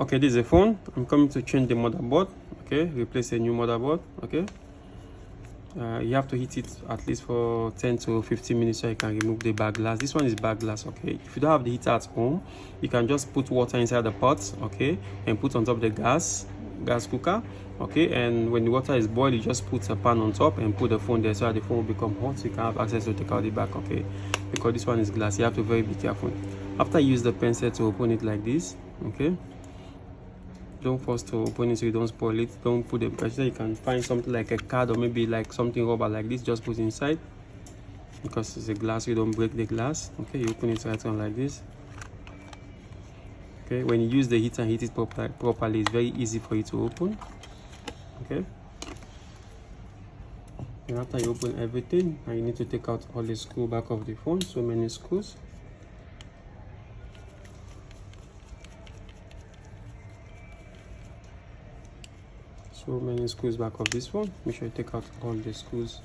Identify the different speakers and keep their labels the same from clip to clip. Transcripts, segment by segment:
Speaker 1: Okay, this is a phone. I'm coming to change the motherboard. Okay, replace a new motherboard. Okay, you have to heat it at least for 10 to 15 minutes so you can remove the back glass. This one is back glass. Okay, if you don't have the heater at home, you can just put water inside the pot, okay, and put on top the gas cooker. Okay, and when the water is boiled, you just put a pan on top and put the phone there so that the phone will become hot so you can have access to take out the back. Okay, because this one is glass, you have to be careful. After you use the pencil to open it like this, okay, don't force to open it so you don't spoil it. Don't put it, because you can find something like a card or maybe like something rubber like this, just put inside, because it's a glass, you don't break the glass. Okay, you open it right on like this. Okay, when you use the heater and heat it properly, it's very easy for you to open. Okay, and after you open everything, now you need to take out all the screw back of the phone. So many screws. So many screws back of this one. Make sure you take out all the screws.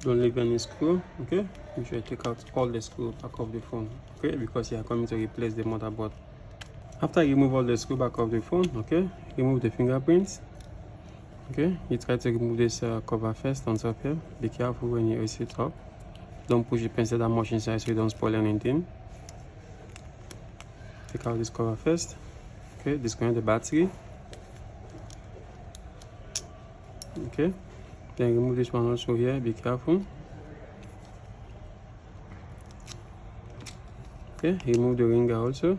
Speaker 1: Don't leave any screw. Okay, make sure you take out all the screw back of the phone. Okay, because you are coming to replace the motherboard. After you remove all the screw back of the phone, okay, remove the fingerprints. Okay, you try to remove this cover first on top here. Be careful when you raise it up. Don't push the pencil that much inside so you don't spoil anything. Take out this cover first. Okay, disconnect the battery. Okay, then remove this one also here. Be careful. Okay, remove the ringer also.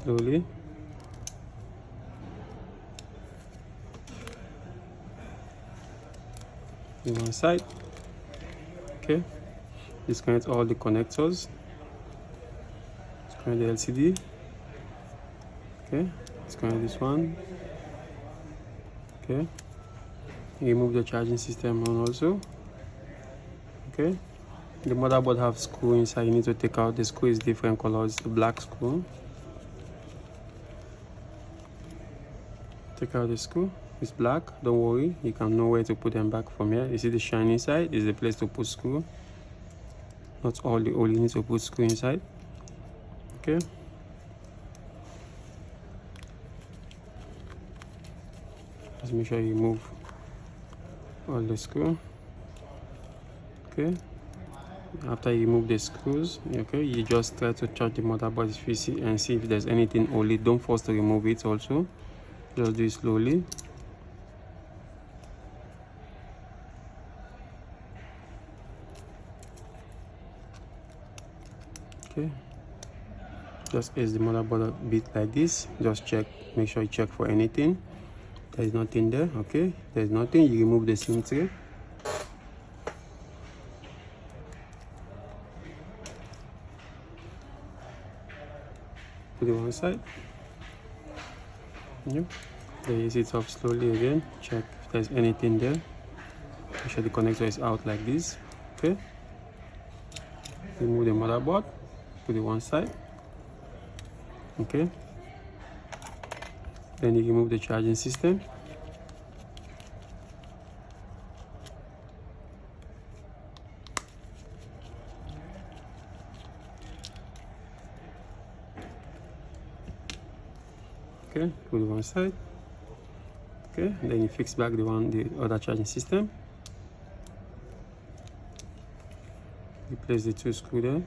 Speaker 1: Slowly. On one side. Okay, disconnect all the connectors. Disconnect the LCD. Okay, disconnect this one. Okay, remove the charging system on also. Okay, the motherboard have screw inside. You need to take out the screw. Is different colors. The black screw. Take out the screw. It's black. Don't worry, you can know where to put them back from here. You see the shiny side is the place to put screw. Not all the hole, you need to put screw inside. Okay, just make sure you remove all the screw. Okay, after you remove the screws, okay, you just try to charge the motherboard if you see and see if there's anything only. Don't force to remove it also, just do it slowly. Okay, just as the motherboard a bit like this, just check, make sure you check for anything. There is nothing there. Okay, there's nothing, you remove the SIM tray. Put it one side. Yep. Then ease it up slowly again, check if there's anything there. Make sure the connector is out like this. Okay, remove the motherboard, put it one side. Okay, then you remove the charging system. Okay, put it one side. Okay, then you fix back the other charging system. Replace the two screws there.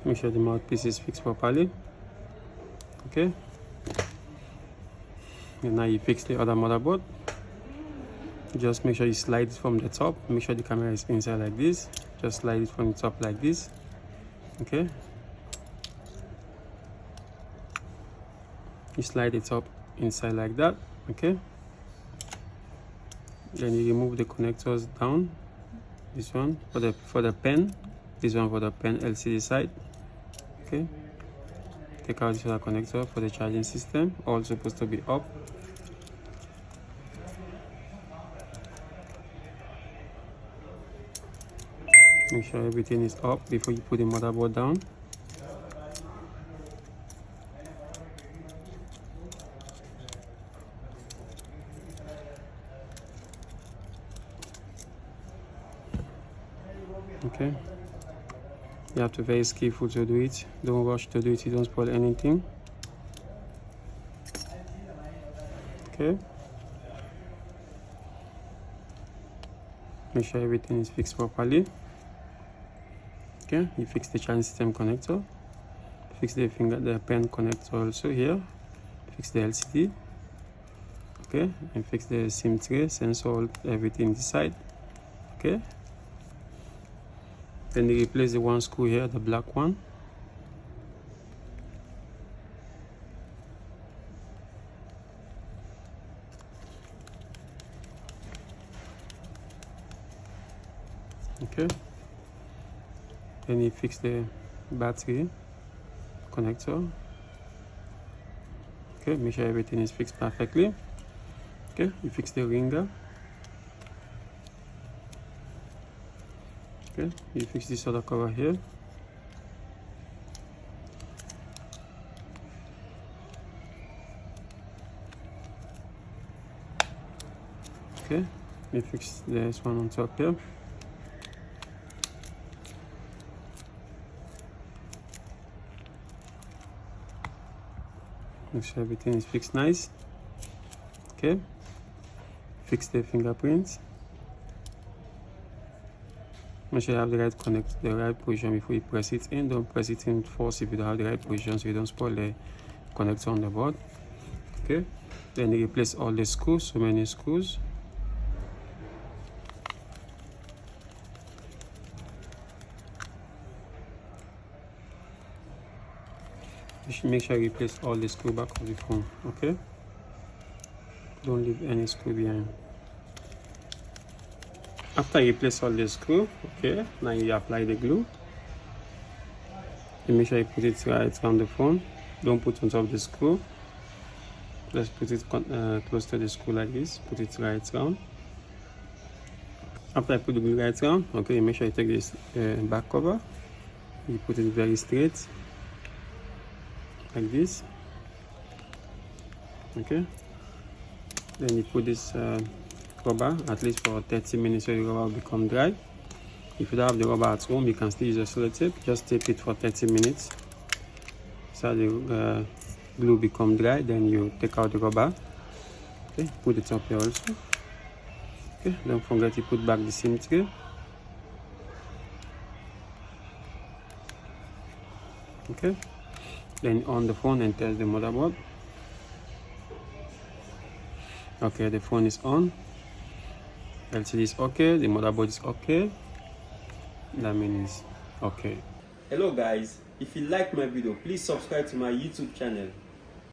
Speaker 1: Make sure the mouthpiece is fixed properly. Okay, and now you fix the other motherboard. Just make sure you slide it from the top. Make sure the camera is inside like this. Just slide it from the top like this. Okay, you slide it up inside like that. Okay, then you remove the connectors down this one for the pen, this one for the pen LCD side. Okay, take out this other connector for the charging system, all supposed to be up. Make sure everything is up before you put the motherboard down. Okay, you have to be very skillful to do it. Don't rush to do it, you don't spoil anything. Okay, make sure everything is fixed properly. Okay, you fix the charging system connector, fix the pen connector also here, fix the LCD. Okay, and fix the SIM tray, sensor, everything this side. Okay, then you replace the one screw here, the black one. Okay, then you fix the battery connector. Okay, make sure everything is fixed perfectly. Okay, you fix the ringer. Okay, you fix this other cover here. Okay, you fix this one on top here. Make sure everything is fixed nice. Okay, fix the fingerprints. Make sure you have the right position before you press it in. Don't press it in force if you don't have the right position, so you don't spoil the connector on the board. Okay, then you replace all the screws, so many screws. You should make sure you replace all the screw back of the phone. Okay, don't leave any screw behind. After you place all the screw, okay, now you apply the glue. You make sure you put it right around the phone. Don't put on top of the screw. Just put it close to the screw like this. Put it right around. After I put the glue right around, okay, you make sure you take this back cover. You put it very straight, like this. Okay. Then you put this rubber at least for 30 minutes so the rubber will become dry. If you don't have the rubber at home, you can still use a sellotape. Just tape it for 30 minutes so the glue become dry. Then you take out the rubber. Okay, put it up here also. Okay, don't forget to put back the SIM tray. Okay, then on the phone and test the motherboard. Okay, the phone is on. LCD is okay, the motherboard is okay. That means okay. Hello guys, if you like my video, please subscribe to my YouTube channel.